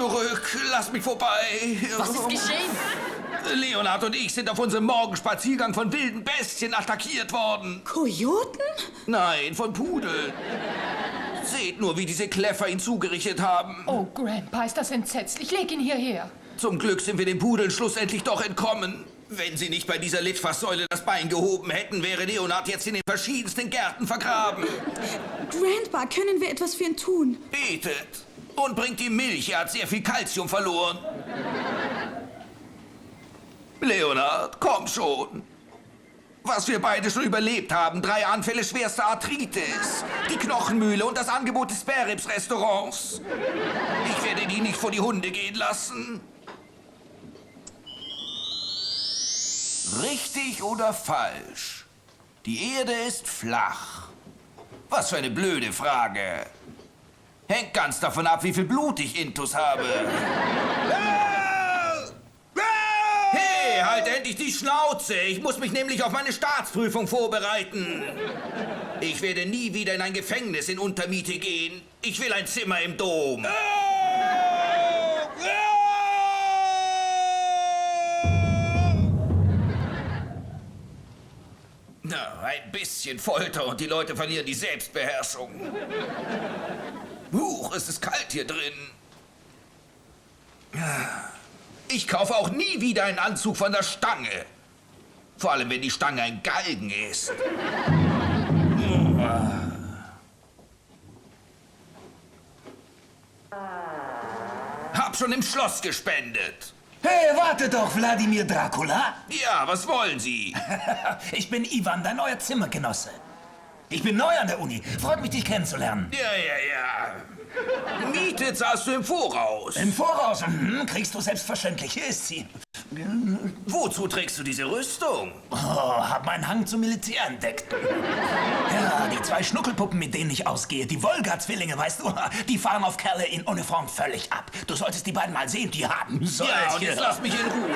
zurück. Lass mich vorbei. Was ist geschehen? Leonard und ich sind auf unserem Morgenspaziergang von wilden Bestien attackiert worden. Kojoten? Nein, von Pudeln. Seht nur, wie diese Kläffer ihn zugerichtet haben. Oh, Grandpa, ist das entsetzlich. Leg ihn hierher. Zum Glück sind wir den Pudeln schlussendlich doch entkommen. Wenn sie nicht bei dieser Litfaßsäule das Bein gehoben hätten, wäre Leonard jetzt in den verschiedensten Gärten vergraben. Grandpa, können wir etwas für ihn tun? Betet und bringt ihm Milch, er hat sehr viel Kalzium verloren. Leonard, komm schon. Was wir beide schon überlebt haben, 3 Anfälle schwerster Arthritis, die Knochenmühle und das Angebot des Sparrips-Restaurants. Ich werde die nicht vor die Hunde gehen lassen. Richtig oder falsch? Die Erde ist flach. Was für eine blöde Frage. Hängt ganz davon ab, wie viel Blut ich intus habe. Hey, halt endlich die Schnauze. Ich muss mich nämlich auf meine Staatsprüfung vorbereiten. Ich werde nie wieder in ein Gefängnis in Untermiete gehen. Ich will ein Zimmer im Dom. Na, ein bisschen Folter und die Leute verlieren die Selbstbeherrschung. Huch, es ist kalt hier drin. Ich kaufe auch nie wieder einen Anzug von der Stange. Vor allem, wenn die Stange ein Galgen ist. Hab schon im Schloss gespendet. Hey, warte doch, Wladimir Dracula. Ja, was wollen Sie? Ich bin Ivan, dein neuer Zimmergenosse. Ich bin neu an der Uni. Freut mich, dich kennenzulernen. Ja. Miete zahlst du im Voraus. Im Voraus? Kriegst du selbstverständlich. Hier ist sie. Wozu trägst du diese Rüstung? Oh, hab meinen Hang zum Militär entdeckt. Ja, die 2 Schnuckelpuppen, mit denen ich ausgehe, die Wolga-Zwillinge, weißt du, die fahren auf Kerle in Uniform völlig ab. Du solltest die beiden mal sehen, die haben solche... Ja, und jetzt lass mich in Ruhe.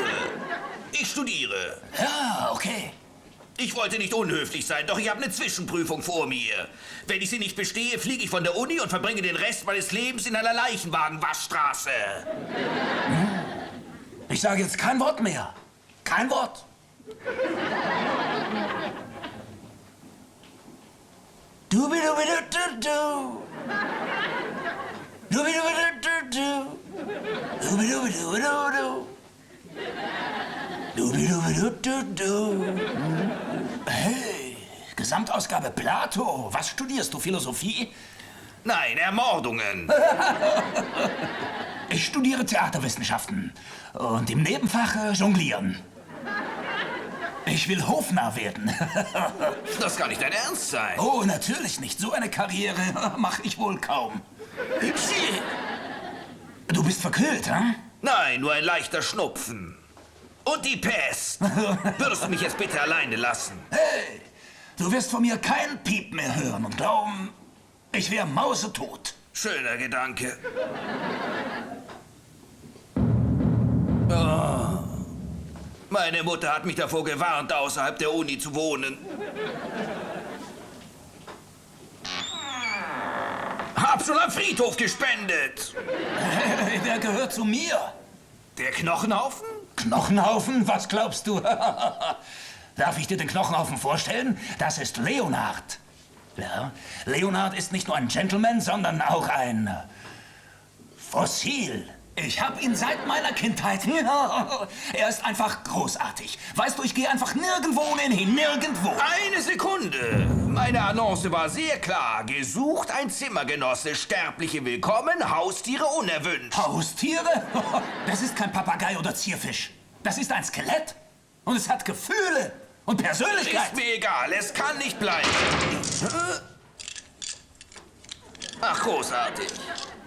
Ich studiere. Ja, okay. Ich wollte nicht unhöflich sein, doch ich habe eine Zwischenprüfung vor mir. Wenn ich sie nicht bestehe, fliege ich von der Uni und verbringe den Rest meines Lebens in einer Leichenwagen-Waschstraße. Ich sage jetzt kein Wort mehr. Kein Wort. Dubidubidudu. Dubidubidudu. Dubidubidudu. Dubidubidudu. Hey, Gesamtausgabe Plato. Was studierst du, Philosophie? Nein, Ermordungen. Ich studiere Theaterwissenschaften und im Nebenfach Jonglieren. Ich will Hofnarr werden. Das kann nicht dein Ernst sein. Oh, natürlich nicht. So eine Karriere mache ich wohl kaum. Du bist verkühlt, hm? Nein, nur ein leichter Schnupfen. Und die Pest. Würdest du mich jetzt bitte alleine lassen? Hey, du wirst von mir kein Piep mehr hören und glauben, ich wäre mausetot. Schöner Gedanke. Oh. Meine Mutter hat mich davor gewarnt, außerhalb der Uni zu wohnen. Hab schon am Friedhof gespendet. Der gehört zu mir. Der Knochenhaufen? Knochenhaufen? Was glaubst du? Darf ich dir den Knochenhaufen vorstellen? Das ist Leonard. Ja, Leonard ist nicht nur ein Gentleman, sondern auch ein Fossil. Ich habe ihn seit meiner Kindheit. Er ist einfach großartig. Weißt du, ich gehe einfach nirgendwo ohne ihn hin. Nirgendwo. Eine Sekunde. Meine Annonce war sehr klar. Gesucht ein Zimmergenosse. Sterbliche willkommen, Haustiere unerwünscht. Haustiere? Das ist kein Papagei oder Zierfisch. Das ist ein Skelett. Und es hat Gefühle und Persönlichkeit. Ist mir egal, es kann nicht bleiben. Ach, großartig.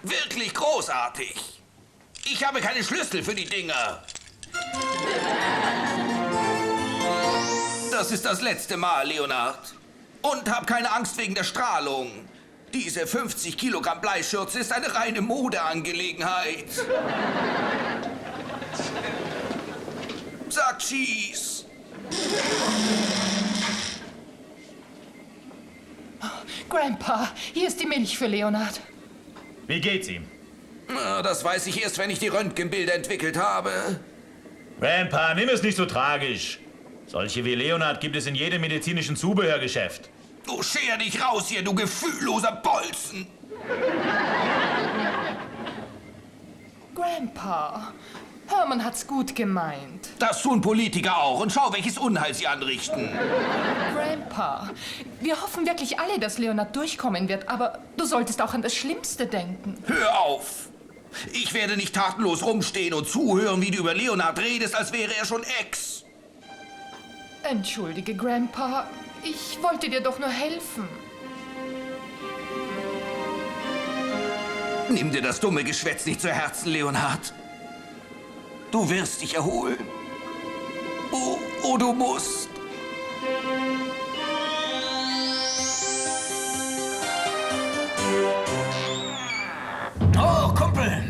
Wirklich großartig. Ich habe keine Schlüssel für die Dinger. Das ist das letzte Mal, Leonard. Und hab keine Angst wegen der Strahlung. Diese 50 Kilogramm Bleischürze ist eine reine Modeangelegenheit. Sag Cheese. Grandpa, hier ist die Milch für Leonard. Wie geht's ihm? Na, das weiß ich erst, wenn ich die Röntgenbilder entwickelt habe. Grandpa, nimm es nicht so tragisch. Solche wie Leonard gibt es in jedem medizinischen Zubehörgeschäft. Du scher dich raus hier, du gefühlloser Bolzen! Grandpa, Herman hat's gut gemeint. Das tun Politiker auch. Und schau, welches Unheil sie anrichten. Grandpa, wir hoffen wirklich alle, dass Leonard durchkommen wird, aber du solltest auch an das Schlimmste denken. Hör auf! Ich werde nicht tatenlos rumstehen und zuhören, wie du über Leonard redest, als wäre er schon Ex. Entschuldige, Grandpa, ich wollte dir doch nur helfen. Nimm dir das dumme Geschwätz nicht zu Herzen, Leonard. Du wirst dich erholen. Oh, du musst. Oh, Kumpel.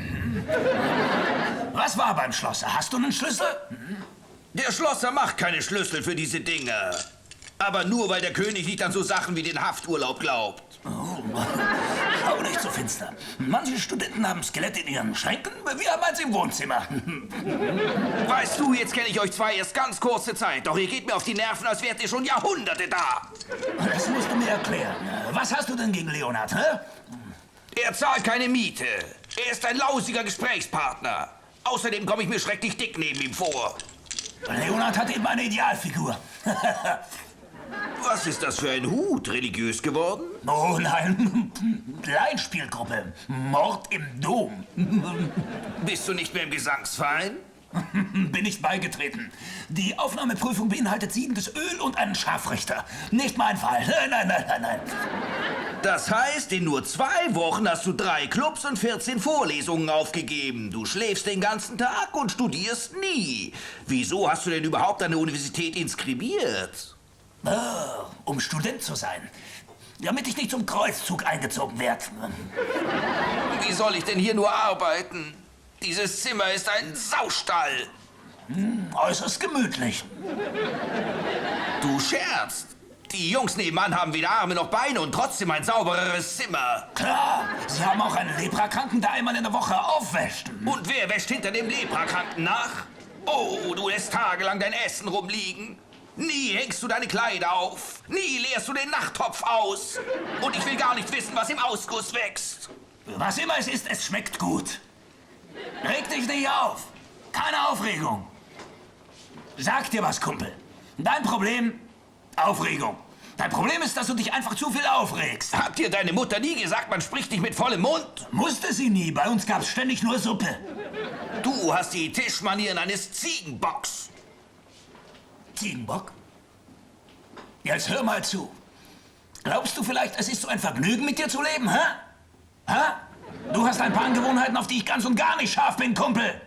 Was war beim Schlosser? Hast du einen Schlüssel? Der Schlosser macht keine Schlüssel für diese Dinge. Aber nur, weil der König nicht an so Sachen wie den Hafturlaub glaubt. Schau nicht so finster. Manche Studenten haben Skelette in ihren Schränken, wir haben eins im Wohnzimmer. Weißt du, jetzt kenne ich euch zwei erst ganz kurze Zeit. Doch ihr geht mir auf die Nerven, als wärt ihr schon Jahrhunderte da. Das musst du mir erklären. Was hast du denn gegen Leonard, hä? Er zahlt keine Miete. Er ist ein lausiger Gesprächspartner. Außerdem komme ich mir schrecklich dick neben ihm vor. Leonard hat eben eine Idealfigur. Was ist das für ein Hut? Religiös geworden? Oh nein, Laienspielgruppe. Mord im Dom. Bist du nicht mehr im Gesangsverein? Bin nicht beigetreten. Die Aufnahmeprüfung beinhaltet siedendes Öl und einen Scharfrichter. Nicht mein Fall. Nein. Das heißt, in nur 2 Wochen hast du 3 Clubs und 14 Vorlesungen aufgegeben. Du schläfst den ganzen Tag und studierst nie. Wieso hast du denn überhaupt an der Universität inskribiert? Um Student zu sein. Damit ich nicht zum Kreuzzug eingezogen werde. Wie soll ich denn hier nur arbeiten? Dieses Zimmer ist ein Saustall. Äußerst gemütlich. Du scherzt. Die Jungs nebenan haben weder Arme noch Beine und trotzdem ein saubereres Zimmer. Klar, sie haben auch einen Leprakranken, der einmal in der Woche aufwäscht. Und wer wäscht hinter dem Leprakranken nach? Oh, du lässt tagelang dein Essen rumliegen. Nie hängst du deine Kleider auf. Nie leerst du den Nachttopf aus. Und ich will gar nicht wissen, was im Ausguss wächst. Was immer es ist, es schmeckt gut. Reg dich nicht auf. Keine Aufregung. Sag dir was, Kumpel. Dein Problem? Aufregung. Dein Problem ist, dass du dich einfach zu viel aufregst. Hat dir deine Mutter nie gesagt, man spricht nicht mit vollem Mund? Musste sie nie. Bei uns gab's ständig nur Suppe. Du hast die Tischmanieren eines Ziegenbocks. Ziegenbock? Jetzt hör mal zu. Glaubst du vielleicht, es ist so ein Vergnügen, mit dir zu leben, hä? Hä? Du hast ein paar Angewohnheiten, auf die ich ganz und gar nicht scharf bin, Kumpel.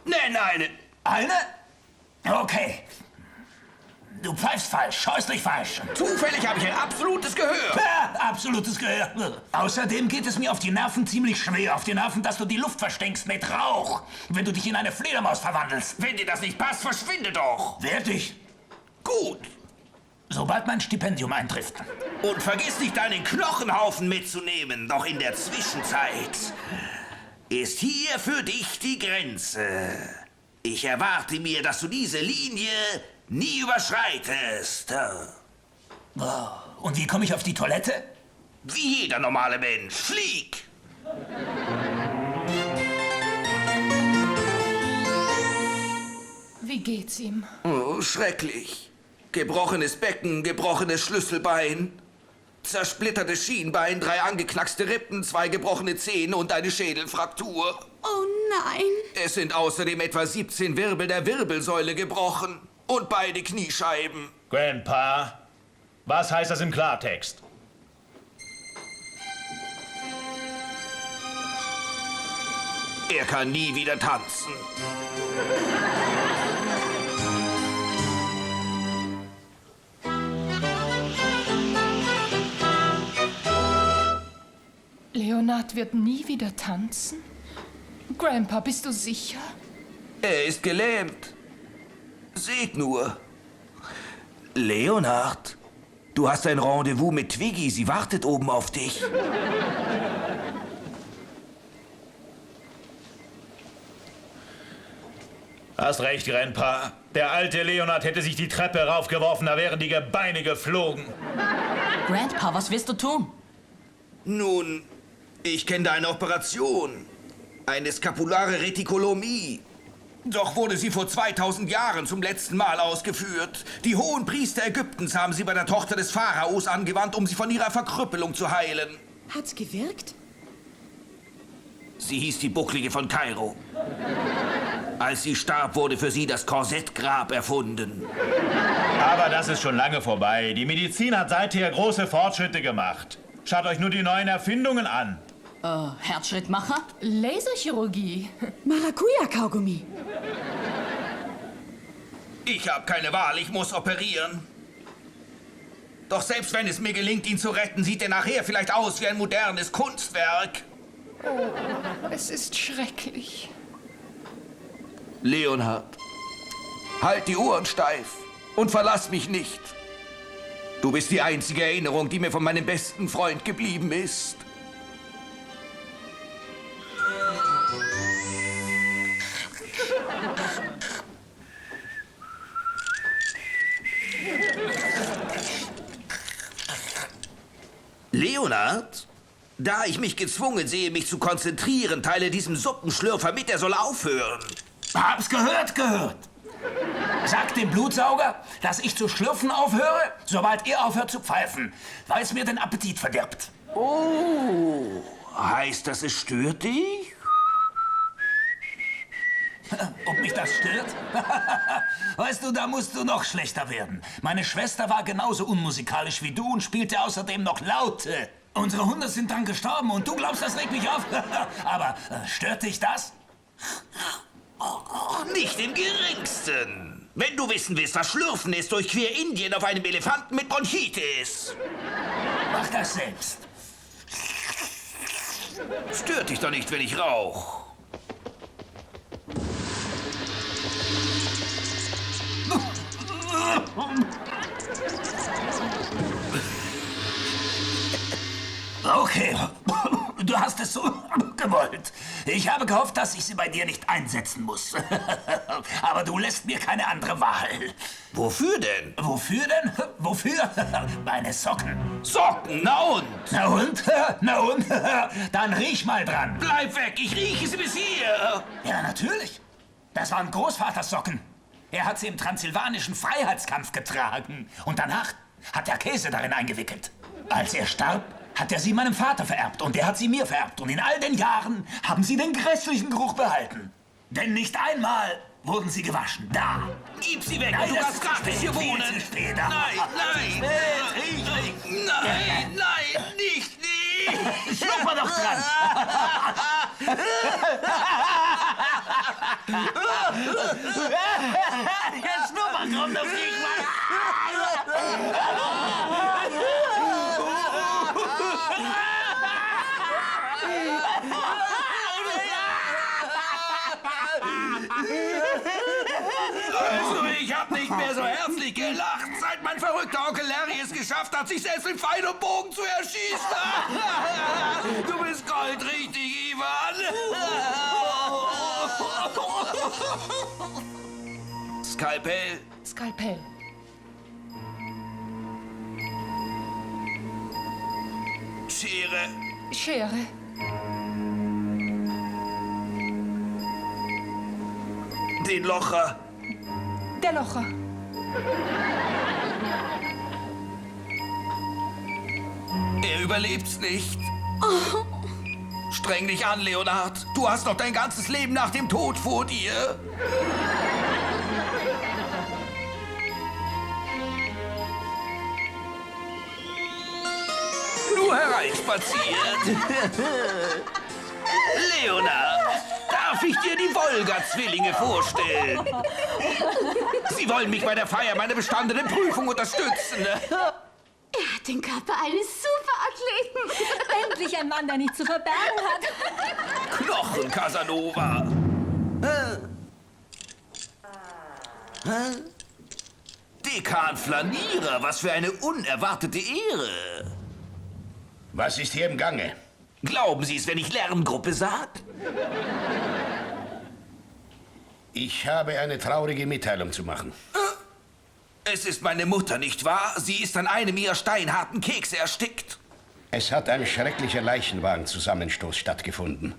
Nenn eine. Eine? Okay. Du pfeifst falsch, scheußlich falsch. Zufällig habe ich ein absolutes Gehör. Ja, absolutes Gehör. Außerdem geht es mir auf die Nerven ziemlich schwer. Auf die Nerven, dass du die Luft verstinkst mit Rauch, wenn du dich in eine Fledermaus verwandelst. Wenn dir das nicht passt, verschwinde doch. Werd ich. Gut. Sobald mein Stipendium eintrifft. Und vergiss nicht, deinen Knochenhaufen mitzunehmen. Doch in der Zwischenzeit ist hier für dich die Grenze. Ich erwarte mir, dass du diese Linie nie überschreitest. Und wie komme ich auf die Toilette? Wie jeder normale Mensch. Flieg! Wie geht's ihm? Oh, schrecklich. Gebrochenes Becken, gebrochenes Schlüsselbein, zersplittertes Schienbein, 3 angeknackste Rippen, 2 gebrochene Zähne und eine Schädelfraktur. Oh nein. Es sind außerdem etwa 17 Wirbel der Wirbelsäule gebrochen und beide Kniescheiben. Grandpa, was heißt das im Klartext? Er kann nie wieder tanzen. Leonard wird nie wieder tanzen? Grandpa, bist du sicher? Er ist gelähmt. Seht nur. Leonard, du hast ein Rendezvous mit Twiggy. Sie wartet oben auf dich. Hast recht, Grandpa. Der alte Leonard hätte sich die Treppe raufgeworfen, da wären die Gebeine geflogen. Grandpa, was willst du tun? Nun, ich kenne eine Operation. Eine skapulare Retikulomie. Doch wurde sie vor 2000 Jahren zum letzten Mal ausgeführt. Die hohen Priester Ägyptens haben sie bei der Tochter des Pharaos angewandt, um sie von ihrer Verkrüppelung zu heilen. Hat's gewirkt? Sie hieß die Bucklige von Kairo. Als sie starb, wurde für sie das Korsettgrab erfunden. Aber das ist schon lange vorbei. Die Medizin hat seither große Fortschritte gemacht. Schaut euch nur die neuen Erfindungen an. Herzschrittmacher? Laserchirurgie. Maracuja-Kaugummi. Ich habe keine Wahl, ich muss operieren. Doch selbst wenn es mir gelingt, ihn zu retten, sieht er nachher vielleicht aus wie ein modernes Kunstwerk. Es ist schrecklich. Leonhard, halt die Ohren steif und verlass mich nicht. Du bist die einzige Erinnerung, die mir von meinem besten Freund geblieben ist. Leonard? Da ich mich gezwungen sehe, mich zu konzentrieren, teile diesem Suppenschlürfer mit, er soll aufhören. Hab's gehört. Sagt dem Blutsauger, dass ich zu schlürfen aufhöre, sobald er aufhört zu pfeifen, weil es mir den Appetit verdirbt. Oh, heißt das, es stört dich? Ob mich das stört? Weißt du, da musst du noch schlechter werden. Meine Schwester war genauso unmusikalisch wie du und spielte außerdem noch Laute. Unsere Hunde sind dann gestorben und du glaubst, das regt mich auf? Aber stört dich das? Nicht im Geringsten. Wenn du wissen willst, was Schlürfen ist, durchquer Indien auf einem Elefanten mit Bronchitis. Mach das selbst. Stört dich doch nicht, wenn ich rauch. Okay, du hast es so gewollt. Ich habe gehofft, dass ich sie bei dir nicht einsetzen muss. Aber du lässt mir keine andere Wahl. Wofür denn? Wofür denn? Wofür? Meine Socken. Socken, na und? Na und? Na und? Dann riech mal dran. Bleib weg, ich rieche sie bis hier. Ja, natürlich. Das waren Großvaters Socken. Er hat sie im transsilvanischen Freiheitskampf getragen. Und danach hat er Käse darin eingewickelt. Als er starb, hat er sie meinem Vater vererbt und der hat sie mir vererbt. Und in all den Jahren haben sie den grässlichen Geruch behalten. Denn nicht einmal wurden sie gewaschen. Da. Gib sie weg, Nein, du das kannst ist gar zu nicht hier spät, viel wohnen. zu spät. Nein, nicht. Schnupper doch dran. Der Schnupper kommt auf dich, Mann. Also, ich hab nicht mehr so herzlich gelacht, seit mein verrückter Onkel Larry es geschafft hat, sich selbst mit Pfeil und Bogen zu erschießen. Du bist goldrichtig, Ivan. Skalpell. Skalpell. Schere. Schere. Den Locher. Der Locher. Er überlebt's nicht. Streng dich an, Leonard. Du hast noch dein ganzes Leben nach dem Tod vor dir. Nur hereinspaziert. Leonard, darf ich dir die Wolga-Zwillinge vorstellen? Sie wollen mich bei der Feier meiner bestandenen Prüfung unterstützen. Er hat den Körper eines Superathleten. Endlich ein Mann, der nichts zu verbergen hat. Knochen, Casanova. Dekan Flanierer, was für eine unerwartete Ehre. Was ist hier im Gange? Glauben Sie es, wenn ich Lerngruppe sag? Ich habe eine traurige Mitteilung zu machen. Es ist meine Mutter, nicht wahr? Sie ist an einem ihrer steinharten Kekse erstickt. Es hat ein schrecklicher Leichenwagenzusammenstoß stattgefunden.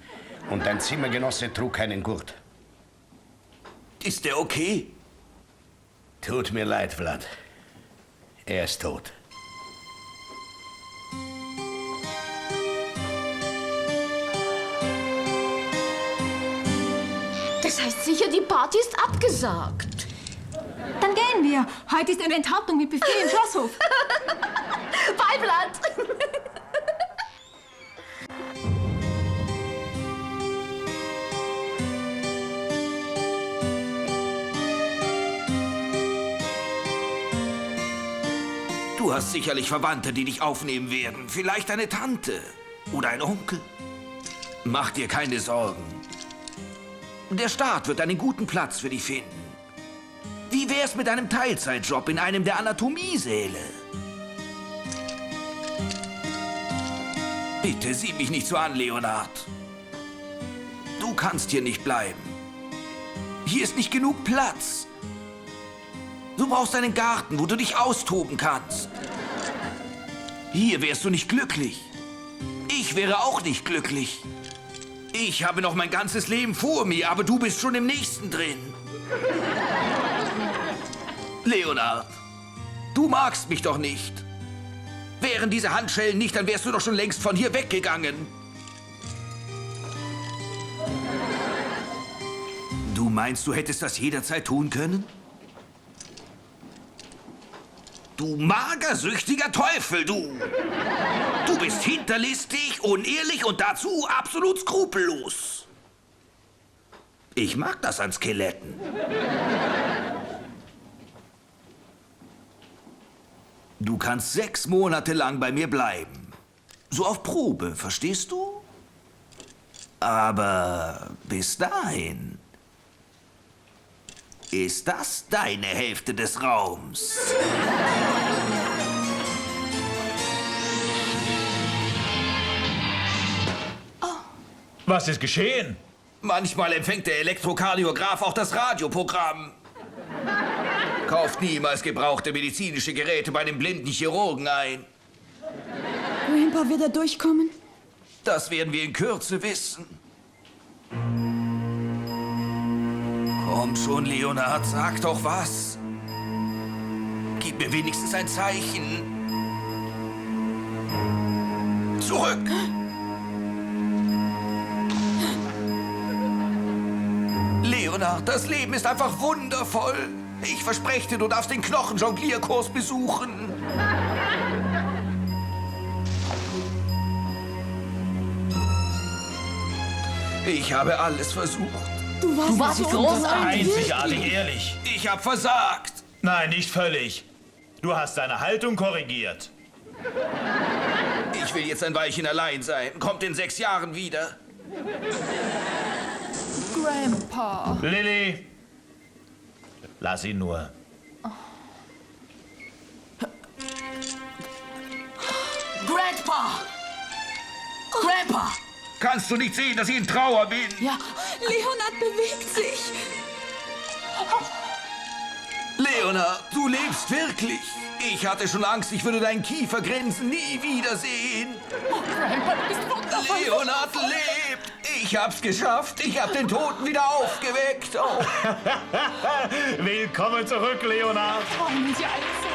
Und dein Zimmergenosse trug keinen Gurt. Ist der okay? Tut mir leid, Vlad. Er ist tot. Das heißt sicher, die Party ist abgesagt. Dann gehen wir. Heute ist eine Enthauptung mit Buffet im Schlosshof. Bye, Vlad. Du hast sicherlich Verwandte, die dich aufnehmen werden. Vielleicht eine Tante oder ein Onkel. Mach dir keine Sorgen. Der Staat wird einen guten Platz für dich finden. Wie wär's mit einem Teilzeitjob in einem der Anatomiesäle? Bitte sieh mich nicht so an, Leonard. Du kannst hier nicht bleiben. Hier ist nicht genug Platz. Du brauchst einen Garten, wo du dich austoben kannst. Hier wärst du nicht glücklich. Ich wäre auch nicht glücklich. Ich habe noch mein ganzes Leben vor mir, aber du bist schon im nächsten drin. Leonard, du magst mich doch nicht. Wären diese Handschellen nicht, dann wärst du doch schon längst von hier weggegangen. Du meinst, du hättest das jederzeit tun können? Du magersüchtiger Teufel, du! Du bist hinterlistig, unehrlich und dazu absolut skrupellos. Ich mag das an Skeletten. Du kannst 6 Monate lang bei mir bleiben. So auf Probe, verstehst du? Aber bis dahin ist das deine Hälfte des Raums. Was ist geschehen? Manchmal empfängt der Elektrokardiograph auch das Radioprogramm. Kauft niemals gebrauchte medizinische Geräte bei einem blinden Chirurgen ein. Grandpa wird er durchkommen? Das werden wir in Kürze wissen. Komm schon, Leonard, sag doch was. Gib mir wenigstens ein Zeichen. Zurück! Leonard, das Leben ist einfach wundervoll. Ich verspreche dir, du darfst den Knochenjonglierkurs besuchen. Ich habe alles versucht. Du Du warst so großartig. Einzigartig ehrlich. Ich habe versagt. Nein, nicht völlig. Du hast deine Haltung korrigiert. Ich will jetzt ein Weilchen allein sein. Kommt in 6 Jahren wieder. Grandpa. Lilly, lass ihn nur. Grandpa! Grandpa! Kannst du nicht sehen, dass ich in Trauer bin? Ja, Leonard bewegt sich. Leonard, du lebst wirklich. Ich hatte schon Angst, ich würde dein Kiefergrinsen nie wiedersehen. Grandpa, du bist wundervoll. Leonard lebt. Ich hab's geschafft. Ich hab den Toten wieder aufgeweckt. Oh. Willkommen zurück, Leonard. Freuen Sie alle so.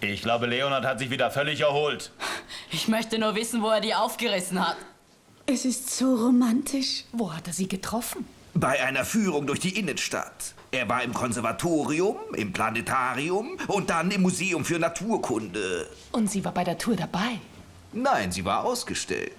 Ich glaube, Leonard hat sich wieder völlig erholt. ich möchte nur wissen, wo er die aufgerissen hat. Es ist so romantisch. Wo hat er sie getroffen? Bei einer Führung durch die Innenstadt. Er war im Konservatorium, im Planetarium und dann im Museum für Naturkunde. Und sie war bei der Tour dabei. Nein, sie war ausgestellt.